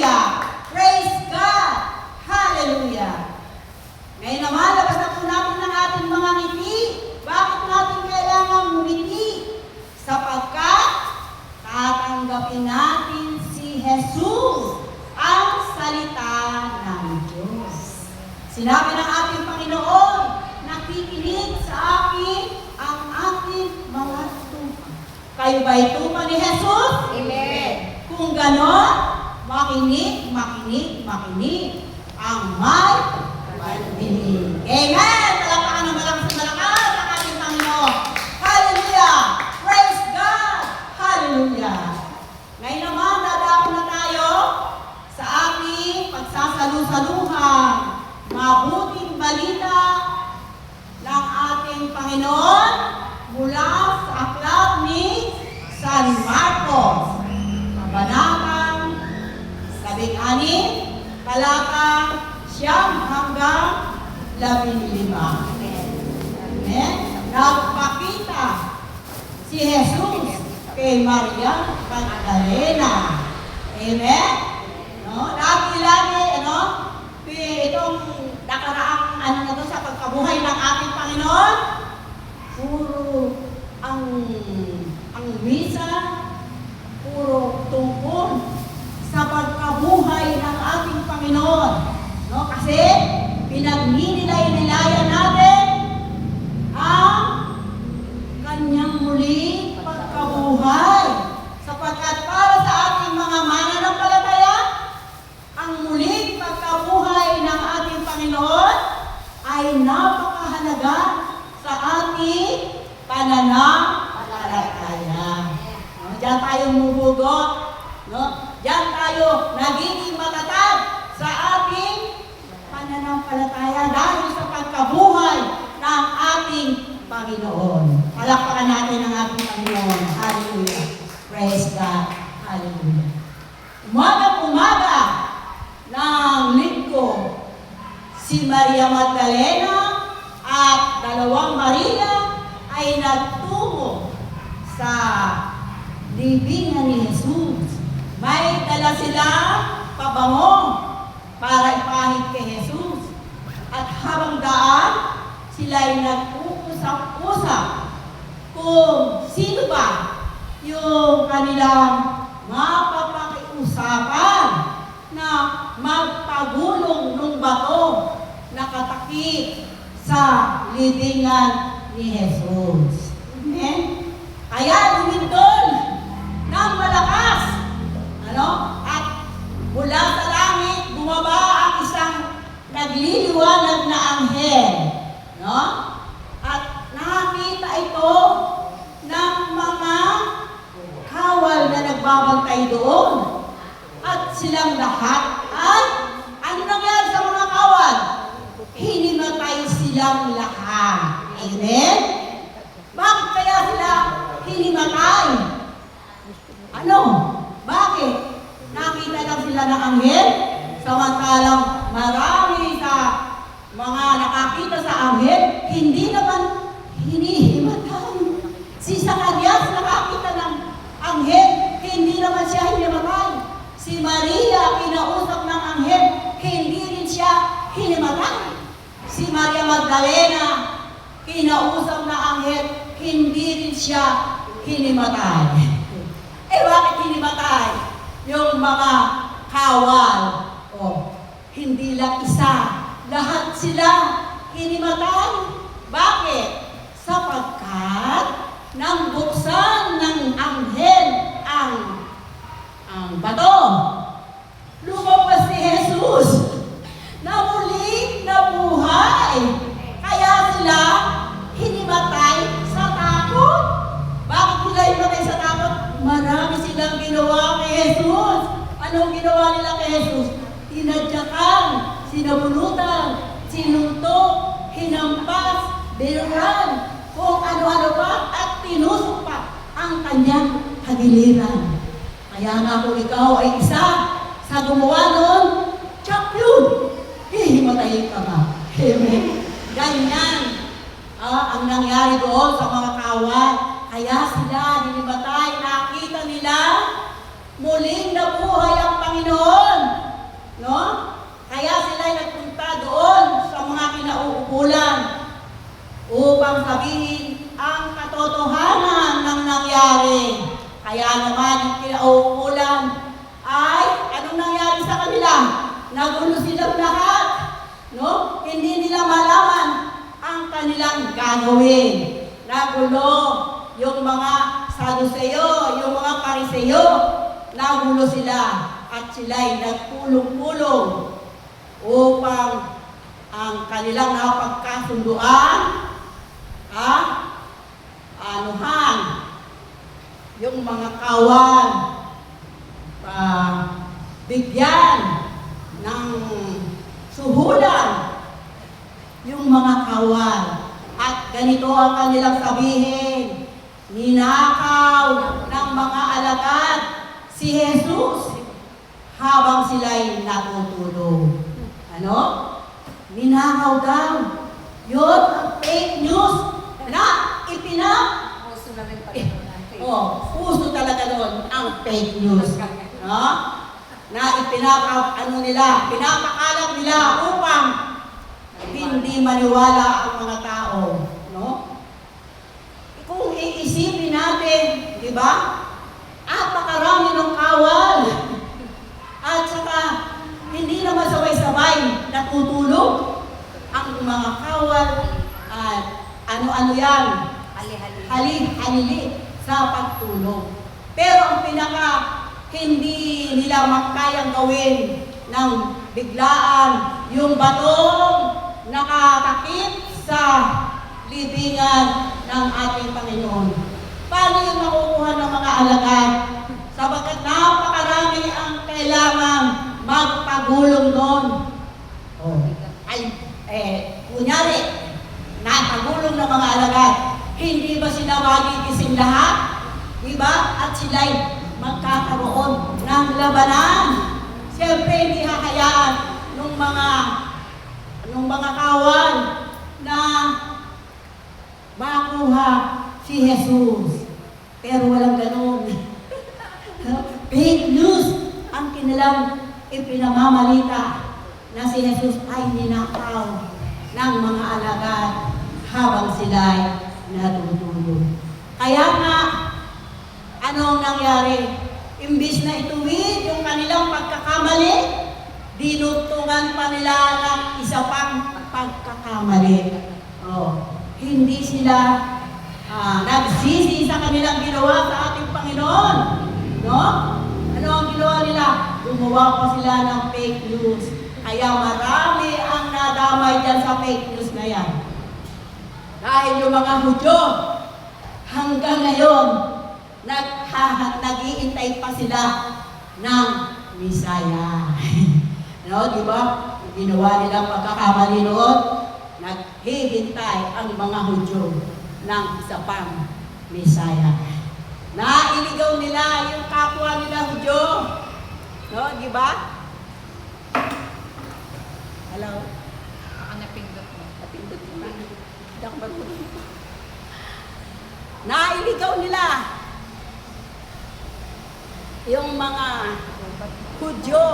Hallelujah! Praise God! Hallelujah! Ngayon naman, labas na po natin ng ating mga ngiti. Bakit natin kailangan ngumiti? Sapagkat tatanggapin natin si Jesus, ang salita ng Diyos. Sinabi ng ating Panginoon, nakikinig sa akin ang aking mga tupa. Kayo ba'y tupa ni Jesus? Amen. Kung ganon, makinig, makinig, makinig ang may pandinig. Amen! Palakpakan ng malakas ang ating Panginoon. Hallelujah! Praise God! Hallelujah! Ngayon naman, dadako na tayo sa ating pagsasalu-saluhan. Mabuting balita ng ating Panginoon mula sa aklat ni San Marcos. Kabanatang 16, talatang 9 hanggang 15. Amen? Nagpakita si Jesus kay Maria Magdalena. Amen? No? Lagi-lagi, itong nakaraang na to sa pagkabuhay ng ating Panginoon, puro ang misa, puro tungkol sa pagkabuhay ng ating Panginoon. No? Kasi pinagninilayan natin ang kanyang muling pagkabuhay. Sapagkat para sa ating mga mananampalataya, ang muling pagkabuhay ng ating Panginoon ay napakahalaga sa ating pananampalataya. No? Diyan tayo mumugot. No? Diyan tayo nagiging matatag sa ating pananampalataya dahil sa pagkabuhay ng ating Panginoon. Palakpakan natin ang ating Panginoon. Hallelujah. Praise God. Hallelujah. Umaga-umaga ng linggo, si Maria Magdalena at dalawang Maria ay nagtungo sa libingan ni Jesus. May dala silang pabango para ipahid kay Jesus. At habang daan, sila'y nag-uusap-usap kung sino ba yung kanilang mapapakiusapan na magpagulong ng bato na katakip sa libingan ni Jesus. Amen? Kaya lumindol ng malakas. At mula sa langit, bumaba ang isang nagliliwanag na anghel. At nakita ito ng mga kawal na nagbabantay doon. At silang lahat ay, ano nangyari sa mga kawal? Hinimatay silang lahat. Amen? Bakit kaya sila hinimatay? Bakit? Nakita lang sila ng anghel, samantalang marami sa mga nakakita sa anghel, hindi naman hinihimatay. Si Zacarias nakakita ng anghel, hindi naman siya hinimatay. Si Maria, kinausap ng anghel, hindi rin siya hinimatay. Si Maria Magdalena, kinausap ng anghel, hindi rin siya hinimatay. Bakit hinimatay? Yung mga kawal. Hindi lang isa. Lahat sila hinimatay. Bakit? Sapagkat nang buksan ng anghel ang bato, lumabas si Jesus na muling nabuhay. Kaya sila hinimatay sa takot. Bakit sila hinimatay sa takot? Marami silang ginawa kay Jesus. Anong ginawa nila kay Jesus? Tinadyakan, sinabulutan, sinuntok, hinampas, binuran, kung ano-ano pa, at tinusok pa ang kanyang kagiliran. Kaya nga kung ikaw ay isa sa gumawa nun, tsak yun, hihimatayin ka ba? Amen. Ganyan ang nangyari doon sa mga kawal. Kaya sila hinimatay, nakita nila muling nabuhay ang Panginoon. nangyari. Kaya naman yung kinauukulan ay anong nangyari sa kanila? Nagulo silang lahat. No? Hindi nila malaman ang kanilang gagawin. Nagulo yung mga Saduseo, yung mga Pariseo. Nagulo sila at sila'y nagpulong-pulong upang ang kanilang napagkasunduan, anuhan, yung mga kawan, bigyan ng suhulan, yung mga kawan. At ganito ang kanilang sabihin, ninakaw ng mga alagad si Jesus habang sila'y natutulog. Ano? Ninakaw daw. Yun ang fake news na Puso na rin pala. puso talaga doon ang fake news. No? Na pinapakalat nila upang hindi maniwala ang mga tao. No? Kung iisipin natin, di ba? Napakarami ng kawal. At saka, hindi naman sabay-sabay natutulog ang mga kawal at ano-ano yan, halili sa pagtulog. Pero ang pinaka hindi nila makayang gawin ng biglaan, yung batong nakatakip sa libingan ng ating Panginoon. Paano yung makukuha ng mga alagad? Sapagkat napakarami ang kailangan magpagulong doon. Kunyari, napagulong ng mga alagad, hindi ba sila magigising lahat? Diba? At sila'y magkakaroon ng labanan. Siyempre, hindi hahayaan nung mga kawan na makuha si Jesus. Pero walang ganun. Fake news ang kanilang ipinamamalita na si Jesus ay ninakaw ng mga alagad habang sila'y natutulog. Kaya nga, anong nangyari? Imbis na ituwid yung kanilang pagkakamali, dinugtungan pa nila ng isa pang pagkakamali. Hindi sila nagsisi sa kanilang ginawa sa ating Panginoon. No? Ano ang ginawa nila? Gumawa pa sila ng fake news. Kaya marami ang nadamay dyan sa fake news na yan. Dahil yung mga Hudyo, hanggang ngayon, nag-iintay pa sila ng Misaya. No, di ba? Ginawa nilang pagkakamali noon, naghihintay ang mga Hudyo ng isa pang Misaya. Nailigaw nila yung kapwa nila Hudyo. No, di ba? Hello? Baka napindot mo. Napindot mo. Hindi ako marunong. Nailigaw nila yung mga Hudyo,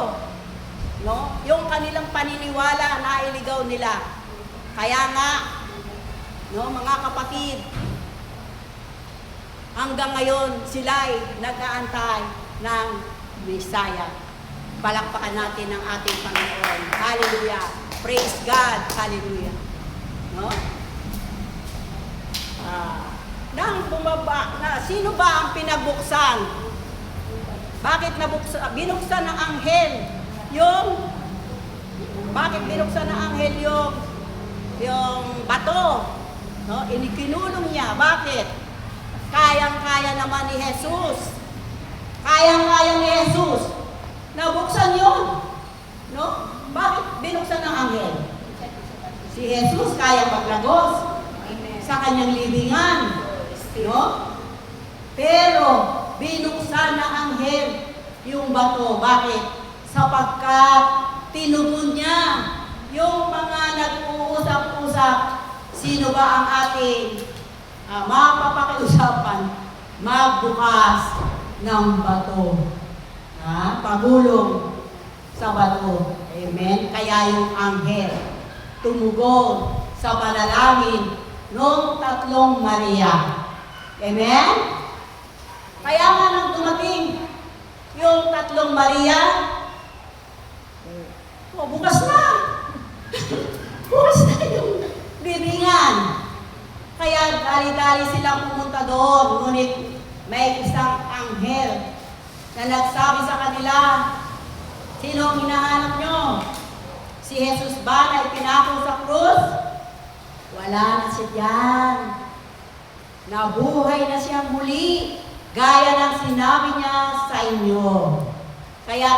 no? Yung kanilang paniniwala, nailigaw nila. Kaya nga, no, mga kapatid, hanggang ngayon sila'y nag-aantay ng Messiah. Palakpakan natin ang ating Panginoon. Hallelujah. Praise God. Hallelujah. No? Nang bumaba na, sino ba ang pinabuksan? Bakit binuksan ng anghel bakit binuksan ng anghel yung bato? No? Inikinulong niya. Bakit? Kayang-kaya naman ni Jesus. Kayang-kaya ni Jesus. Nabuksan yun. No? Bakit binuksan ng anghel? Si Jesus kaya maglagos sa kanyang libingan. No? Pero binuksan ng anghel yung bato. Bakit? Sapagkat tinugon niya yung mga nag-uusap-usap. Sino ba ang ating mapapakiusapan? Magbukas ng bato. Pagulong sa bato. Amen? Kaya yung anghel tumugon sa panalangin nung tatlong Maria. Amen? Kaya nga nang dumating yung tatlong Maria, bukas na. Bukas na yung libingan. Kaya dali-dali silang pumunta doon. Ngunit may isang anghel na nagsabi sa kanila, sino ang hinahanap nyo? Si Jesus ba na ipinako sa krus? Wala na siya diyan. Nabuhay na siya muli, gaya ng sinabi niya sa inyo. Kaya,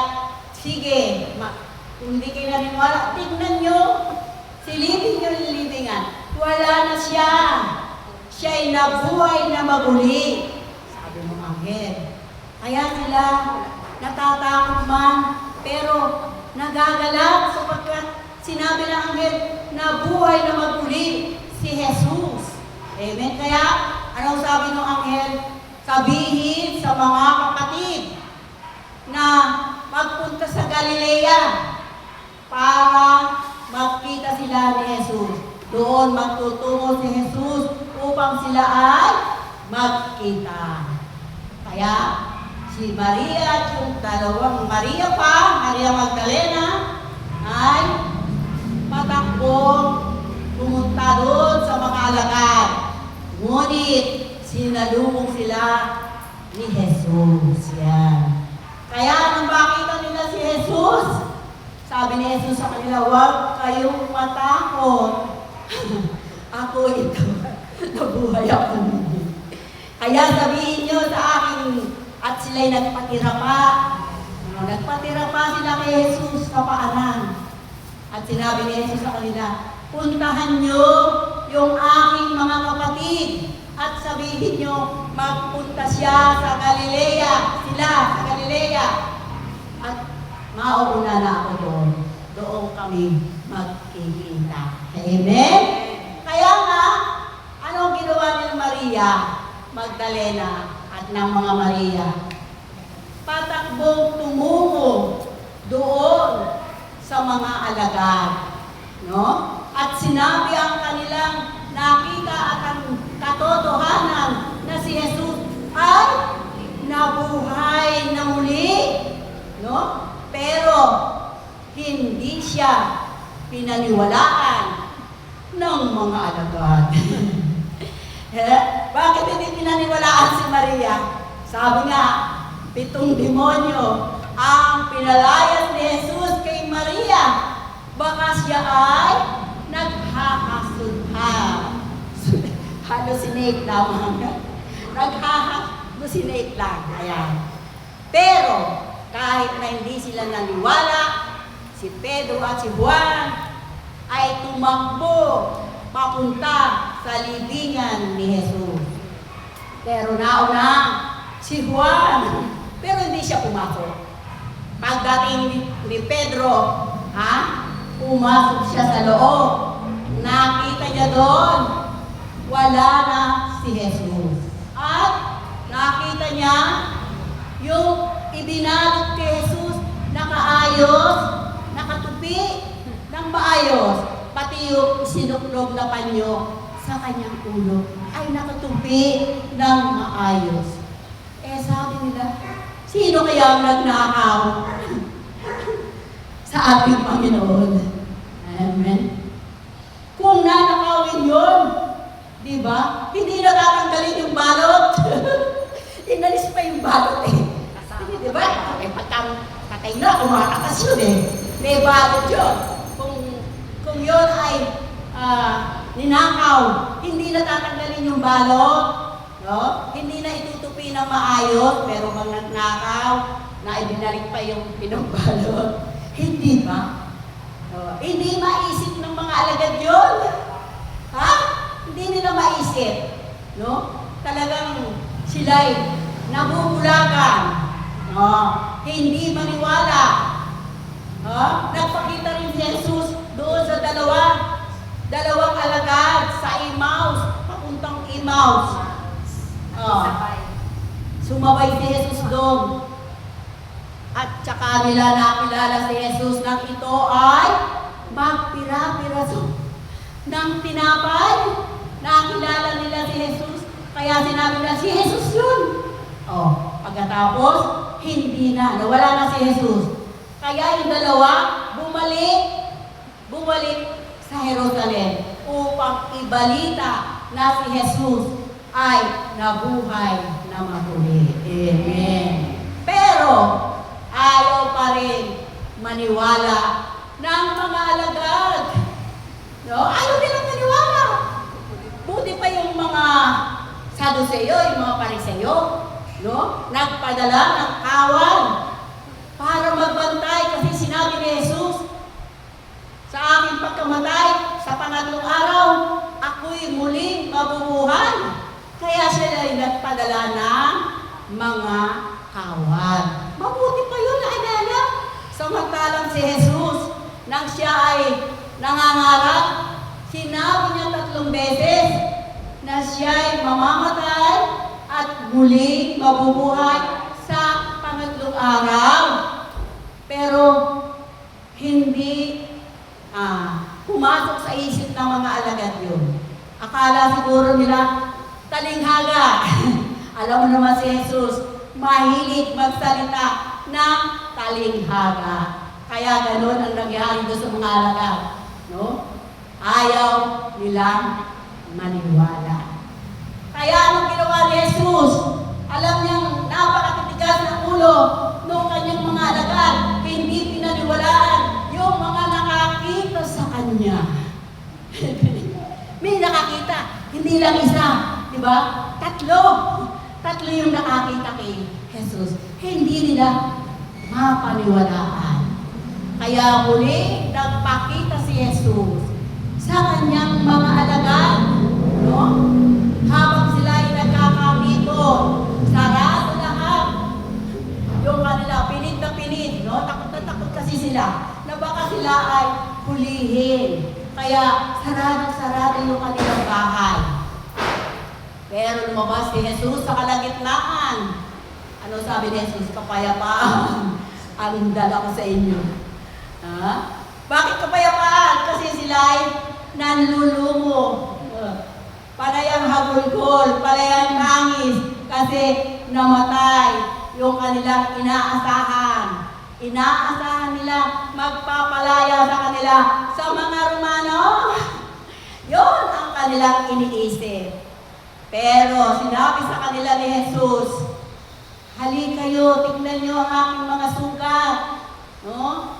sige, kung hindi kayo naniniwala, tignan nyo, silipin nyo yung libingan. Wala na siya. Siya'y nabuhay na maguli. Sabi ng anghel. Kaya sila natatakot man, pero nagagalak sapagkat sinabi ng anghel, nabuhay na maguli si Jesus. Amen. Kaya, anong sabi ng anghel? Sabihin sa mga kapatid na magpunta sa Galilea para magkita sila ni Jesus. Doon magtutungo si Jesus upang sila ay magkita. Kaya, si Maria at yung dalawang Maria pa, Maria Magdalena, ay patakbong pumunta doon sa mga alagad. Ngunit, sinalubong sila ni Jesus. Yan. Kaya, nung makita nila si Jesus, sabi ni Jesus sa kanila, huwag kayong matakot. Ako ito, nabuhay ako. Kaya sabihin nyo sa akin, at sila'y nagpatira pa. Nagpatira pa sila kay Jesus sa paanan. At sinabi ni Jesus sa kanila, puntahan nyo yung aking mga kapatid at sabihin nyo, magpunta siya sa Galilea, sila sa Galilea. At mauuna na ako doon. Doon kami magkikita. Amen? Kaya nga, anong ginawa ni Maria Magdalena at ng mga Maria? Patakbong tumungo doon sa mga alagad. No? At sinabi ang kanilang nakita at ang katotohanan na si Jesus ay nabuhay na muli. No? Pero hindi siya pinaniwalaan ng mga alagad. Bakit hindi pinaniwalaan si Maria? Sabi nga, 7 demonyo ang pinalayas ni Jesus kay Maria. Baka siya ay naghahasudha. Hallucinate lamang. Naghahallucinate lang. Ayan. Pero, kahit na hindi sila naniwala, si Pedro at si Juan ay tumakbo papunta sa libingan ni Jesus. Pero nauna si Juan, pero hindi siya pumasok. Pagdating ni Pedro, pumasok siya sa loob. Nakita niya doon, wala na si Jesus. At nakita niya yung ibinalot kay Jesus, nakaayos, nakatupi ng maayos. Pati yung sinuklog na panyo sa kanyang ulo ay nakatupi ng maayos. Sabi nila, sino kaya ang nagnakaw sa ating Panginoon? Amen. Kung nanakawin yun, di ba? Hindi natatanggalin yung balot. Inalis pa yung balot di ba? Patay na, kumatakas yun May balot yun. Kung yun ay ninakaw, hindi natatanggalin yung balot, no? Hindi na itutupi ng maayos, pero pag nagnakaw, na ibinalik pa yung pinagbalot. Hindi ba? Hindi maisip ng mga alagad yun. Hindi nila maisip. No? Talagang sila'y nabubulagan. Hindi maniwala. Nagpakita rin si Jesus doon sa dalawang alagad sa Emmaus, papuntang Emmaus. Sumabay si Jesus doon. At saka nila nakilala si Jesus nang ito ay magpira-piraso ng tinapay. Nakilala nila si Jesus. Kaya sinabi nila, si Jesus yun. Pagkatapos, hindi na. Nawala na si Jesus. Kaya yung dalawa, bumalik sa Jerusalem upang ibalita na si Jesus ay nabuhay na muli. Amen. Pero, ayaw pa rin maniwala ng mga alagad. No? Ayaw nilang maniwala. Buti pa yung mga Saduceo, yung mga Pariseo, no? Nagpadala ng kawan para magbantay kasi sinabi ni Jesus, sa aking pagkamatay, sa pangatlong araw, ako'y muling mabubuhay. Kaya sila ay nagpadala ng mga kawan. Mabuti pa yun, naalala. Samantalang si Jesus, nang siya ay nangangarap, sinabi niya 3 beses na siya ay mamamatay at muli mabubuhay sa pangatlong araw. Pero hindi pumasok sa isip ng mga alagad yun. Akala siguro nila, talinghaga. Alam mo naman si Jesus, mahilig magsalita ng talinghaga. Kaya ganun ang nangyari doon sa mga alagad. No? Ayaw nilang maniwala. Kaya anong ginawa ni Jesus? Alam niyang napakatitigas ng ulo ng kanyang mga alagad. Hindi pinaniwalaan yung mga nakakita sa kanya. May nakakita, hindi lang isa. Diba? 3 yung nakakita kay Jesus. Hindi nila mapaniwalaan. Kaya muli, nagpakita si Jesus sa kanyang mga alagad. No? Habang sila ay nagkakamito, sarado lahat. Yung kanila, pinit na pinit. No? Takot na takot kasi sila na baka sila ay hulihin. Kaya sarado-sarado yung kanilang bahay. Pero lumabas si Jesus sa kalagitnaan. Ano sabi ni Jesus? Kapayapaan ang dala ko sa inyo. Ha? Bakit kapayapaan? Kasi sila ay nanlulumo. Panay ang hagulgol, panay ang nangis. Kasi namatay yung kanilang inaasahan. Inaasahan nila magpapalaya sa kanila sa mga Romano. Yun ang kanilang iniisip. Pero sinabi sa kanila ni Jesus, halika kayo, tingnan nyo ang aking mga sugat. No?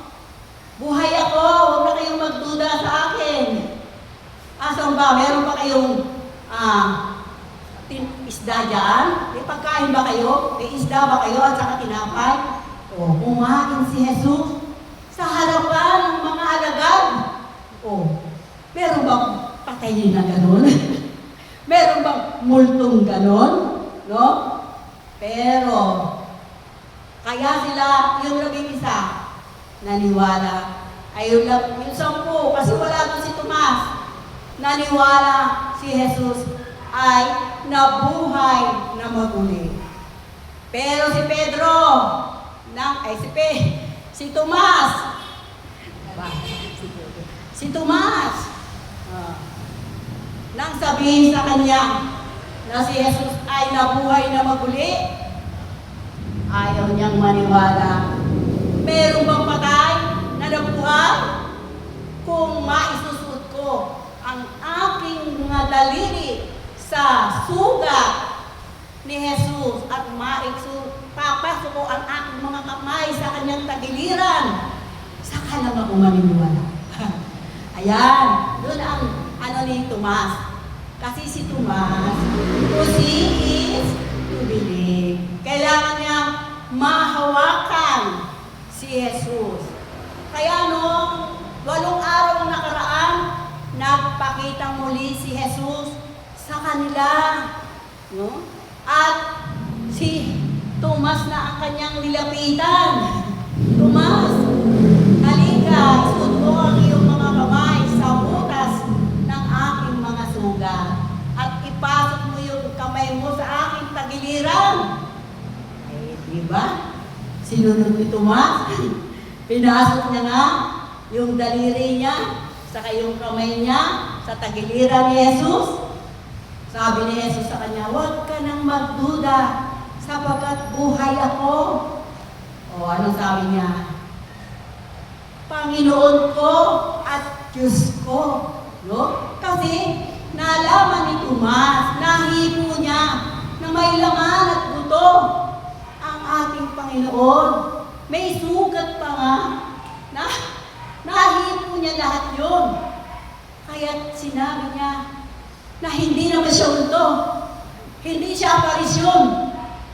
Buhay ako, huwag na kayong magduda sa akin. Asan ba? Meron ba kayong isda dyan? May pagkain ba kayo? May isda ba kayo at saka tinapay? Kumain si Jesus sa harapan ng mga alagad. Meron bang patayin na gano'n? Meron bang multong gano'n? No? Pero, kaya sila, yung naging isa, naniwala. Ay yung 10, kasi wala doon si Tomas. Naniwala si Jesus ay nabuhay na muli. Pero si Pedro, si Tomas, nang sabihin sa kanya na si Jesus ay nabuhay na muli, ayaw niyang maniwala. Meron bang patay na nabuhay? Kung maisusot ko ang aking mga daliri sa sugat ni Jesus at papasok ko ang aking mga kamay sa kanyang tagiliran, saka lang ako maniniwala. Ayan, doon ang ni Tomas. Kasi si Tomas, to see is to believe. Kailangan niya mahawakan si Jesus. Kaya noong 8 araw ang nakaraan, nagpakita muli si Jesus sa kanila. No? At si Tomas na ang kanyang nilapitan. Tomas, halika, isuot mo ang iyong mga kamay sa butas ng aking mga sugat. At ipasok mo yung kamay mo sa aking tagiliran. Diba? Sinunod ni Tomas. Pinasok niya nga yung daliri niya, saka yung kamay niya sa tagiliran ni Jesus. Sabi ni Jesus sa kanya, huwag ka nang magduda. sapagkat buhay ako. O, ano sabi niya? Panginoon ko at Diyos ko. No? Kasi nalaman ni Tomas, nahipo niya na may laman at buto ang ating Panginoon. May sugat pa nga. Nahipo niya lahat yun. Kaya sinabi niya na hindi naman siya ulto. Hindi siya aparisyon.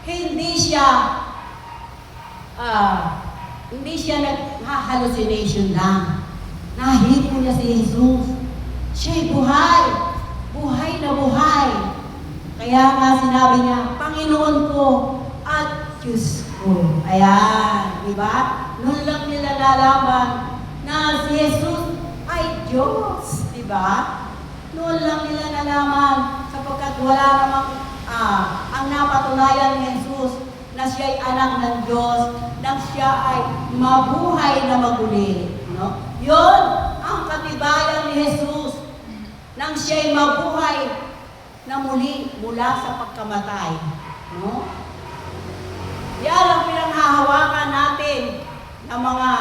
Hindi siya nag-hallucination lang. Nahipo niya si Jesus. Siya'y buhay. Buhay na buhay. Kaya nga sinabi niya, Panginoon ko at Diyos ko. Ayan, di ba? Noon lang nila nalaman na si Jesus ay Diyos. Di ba? Noon lang nila nalaman sapagkat wala namang ang napatunayan ni Jesus na siya ay anak ng Diyos, na siya ay mabuhay na maguli. No? Yun ang katibayan ni Jesus, nang siya ay mabuhay na muli mula sa pagkamatay. No? Yan ang pinanghahawakan natin ng mga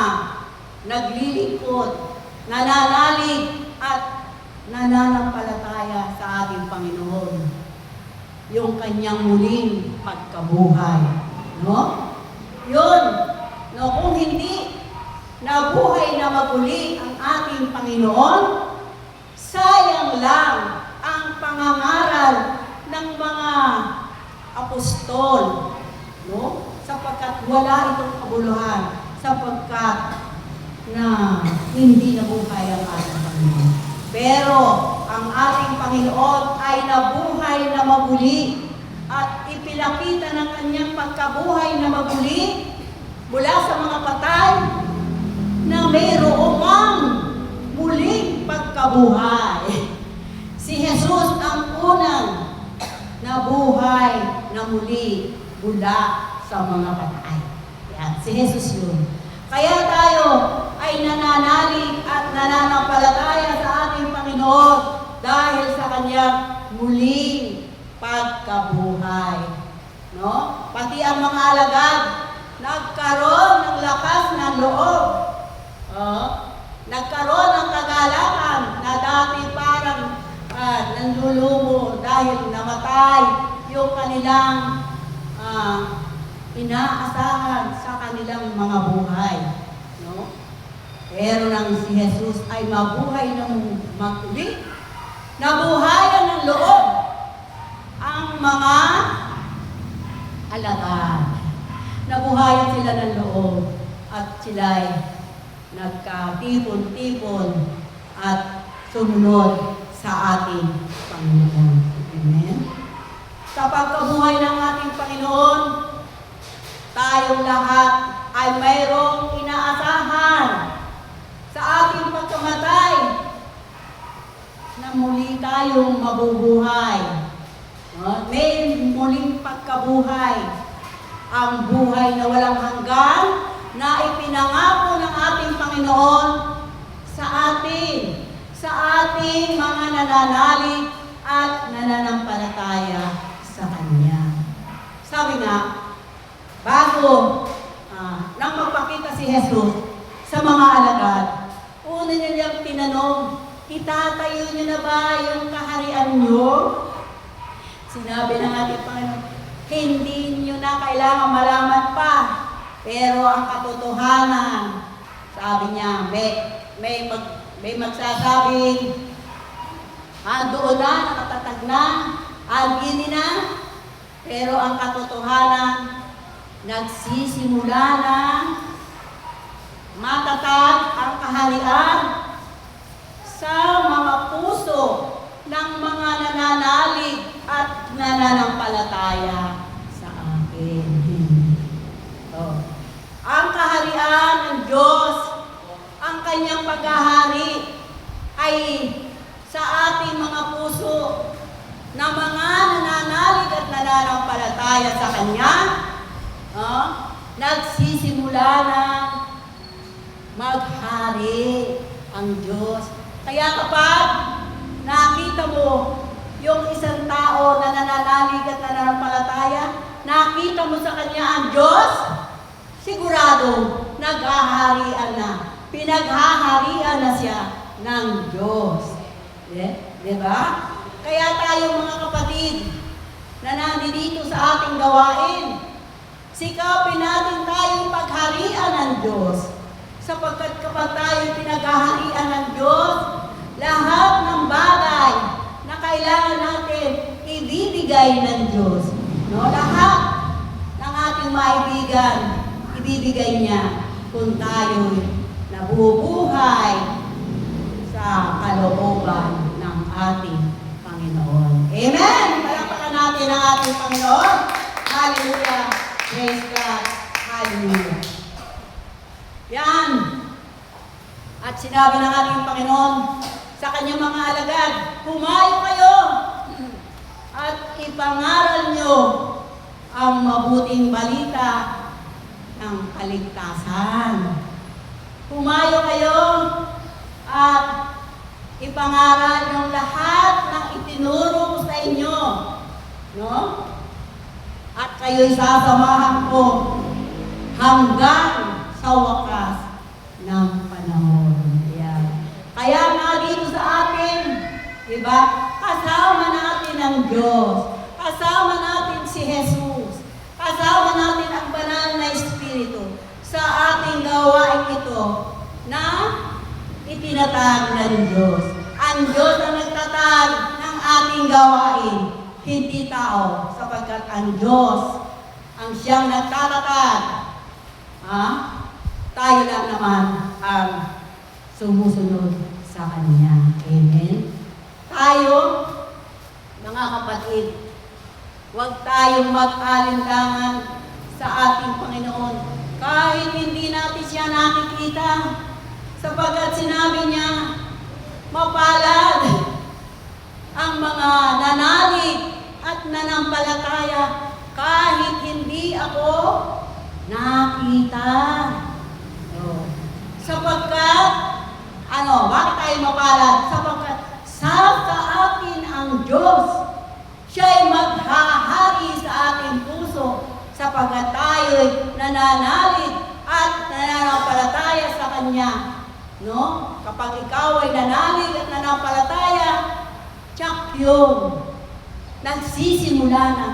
naglilingkod, nananalig at nananampalataya sa ating Panginoon. Yung kanyang muling pagkabuhay. No? Yun. No, kung hindi nabuhay na maguli ang ating Panginoon, sayang lang ang pangangaral ng mga apostol. No? Sapagkat wala itong kabuluhan. Sapagkat na hindi nabuhay ang ating Panginoon. Pero ang ating Panginoon ay nabuhay na maguli at ipinakita ng kanyang pagkabuhay na maguli mula sa mga patay na mayroong muling pagkabuhay. Si Jesus ang unang nabuhay na muli mula sa mga patay. Yan, si Jesus yun. Kaya tayo ay nananalig at nananampalataya sa ating Panginoon dahil sa kanyang muling pagkabuhay. No? Pati ang mga alagad nagkaroon ng lakas ng loob. Nagkaroon ng kagalakan na dati parang nanlulumo dahil namatay yung kanilang inaasahan sa kanilang mga buhay. No? Pero nang si Jesus ay mabuhay ng maguli, nabuhayan ng loob ang mga alagad. Nabuhayan sila ng loob at sila'y nagkatipon-tipon at sumunod sa ating Panginoon. Amen? Sa pagkabuhay ng ating Panginoon, tayong lahat ay mayroong inaasahan sa ating pagkamatay na muli tayong mabubuhay. May muling pagkabuhay, ang buhay na walang hanggan na ipinangako ng ating Panginoon sa ating mga nananalig at nananampalataya sa Kanya. Sabi nga, bago nang magpakita si Jesus sa mga alagad, una niyang tinanong, itatayo niyo na ba yung kaharian niyo? Sinabi ng ating Panginoon, hindi niyo na kailangan malaman pa. Pero ang katotohanan, sabi niya, may magsasabing, doon na, nakatatag na, algini na. Pero ang katotohanan, nagsisimula na matatag ang kaharian sa mga puso ng mga nananalig at nananampalataya sa akin. Ang kaharian ng Diyos, ang kanyang paghahari ay sa ating mga puso na mga nananalig at nananampalataya sa Kanya, nagsisimula na maghari ang Diyos. Kaya kapag nakita mo yung isang tao na nananalig at nananampalataya, nakita mo sa kanya ang Diyos, sigurado, naghaharian na. Pinaghaharian na siya ng Diyos. Di ba? Kaya tayo mga kapatid, na nandito sa ating gawain, sikapin natin tayong pagharian ng Diyos. Sapagkat kapag tayo pinaghaharian ng Diyos, lahat ng bagay na kailangan natin ibibigay ng Diyos. No? Lahat ng ating maibigan, ibibigay niya kung tayo nabubuhay sa kalooban ng ating Panginoon. Amen! Palakpakan natin ang ating Panginoon. Hallelujah! Praise God! Hallelujah! Yan! At sinabi ng ating Panginoon sa kanyang mga alagad, humayo kayo at ipangaral nyo ang mabuting balita ng kaligtasan. Humayo kayo at ipangaral yung lahat ng itinuro ko sa inyo. No? At kayo'y sasamahan ko hanggang sa wakas ng panahon. Ayan. Kaya nga dito sa atin, diba? Kasama natin ang Diyos. Kasama natin si Jesus. Kasama natin ang banal na Espiritu sa ating gawain ito na itinatag ng Diyos. Ang Diyos ang nagtatag ng ating gawain, hindi tao, sapagkat ang Diyos ang siyang nagtatatag. Tayo lang naman ang sumusunod sa Kanya. Amen? Tayo, mga kapatid, huwag tayong mag-alinlangan sa ating Panginoon kahit hindi natin siya nakikita. Sapagkat sinabi niya, mapalad ang mga nanalig at nanampalataya kahit hindi ako nakita. Sapagkat, bakit tayo mapalad? Sapagkat sa atin ang Diyos. Siya'y maghahari sa ating puso sapagkat tayo'y nananalig at nananampalataya sa Kanya. No? Kapag ikaw ay nanalig at nanampalataya, tsak yun. Nagsisimula na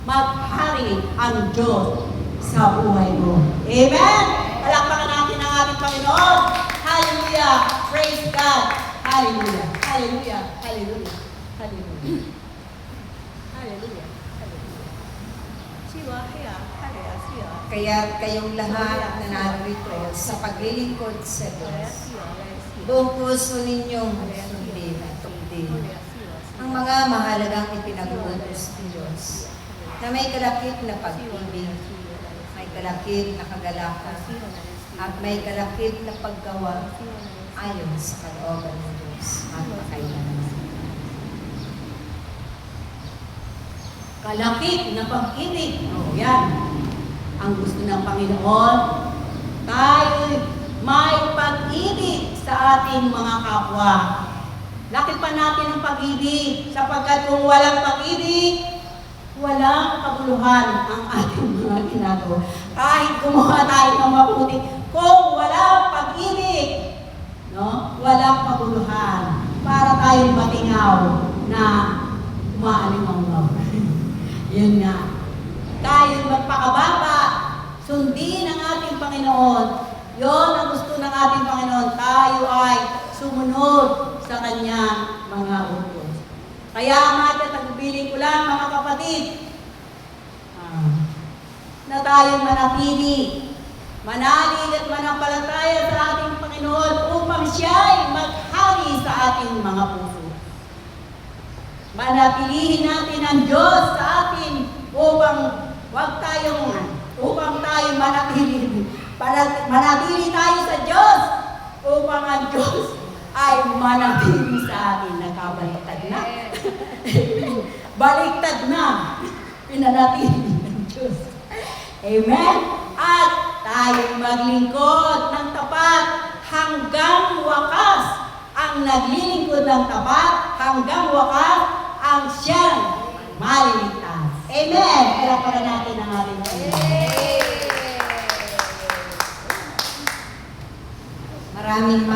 maghari ang Diyos sa buhay mo. Amen? Palakpakan natin ang ating Panginoon. Hallelujah! Praise God! Hallelujah! Hallelujah! Hallelujah! Hallelujah! Hallelujah! Hallelujah! Siwa, hiya, hallelujah, siwa. Kaya kayong lahat na narito sa paglilingkod sa Diyos, buong puso ninyong sundin at tundin ang mga mahalagang ipinag-uutos ng Diyos na may kalakip na pag-ibig, may kalakip na kagalakan, at may kalakip na paggawa ayon sa kalooban ng Diyos at kailangan. Kalakip na pag-ibig. Yan. Ang gusto ng Panginoon, tayo may pag-ibig sa ating mga kapwa. Lakipan natin ang pag-ibig, sapagkat kung walang pag-ibig, walang kabuluhan ang ating mga ginagawa. Kahit gumawa tayo ng mabuti, kung walang pag-ibig, walang kabuluhan. Para tayong matingaw na umaalingaw. Yun nga. Tayo magpakababa, sundin ang ating Panginoon. Yon ang gusto ng ating Panginoon. Tayo ay sumunod sa Kanyang mga utos. Kaya nga, tagpiling ko lang mga kapatid, na tayong manatili, manalig at manampalataya sa ating Panginoon upang siya'y maghari sa ating mga puso. Manatilihin natin ang Diyos sa atin upang tayo manatili tayo sa Diyos upang ang Diyos ay manatili sa atin. Nakabaliktad na. Baliktad na. Pinanatili ng Diyos. Amen? At tayong maglingkod ng tapat hanggang wakas. Ang naglilingkod ng tapat hanggang wakas ang siyang maliligtas. Amen. Palapakan natin ang ating Panginoon. Maraming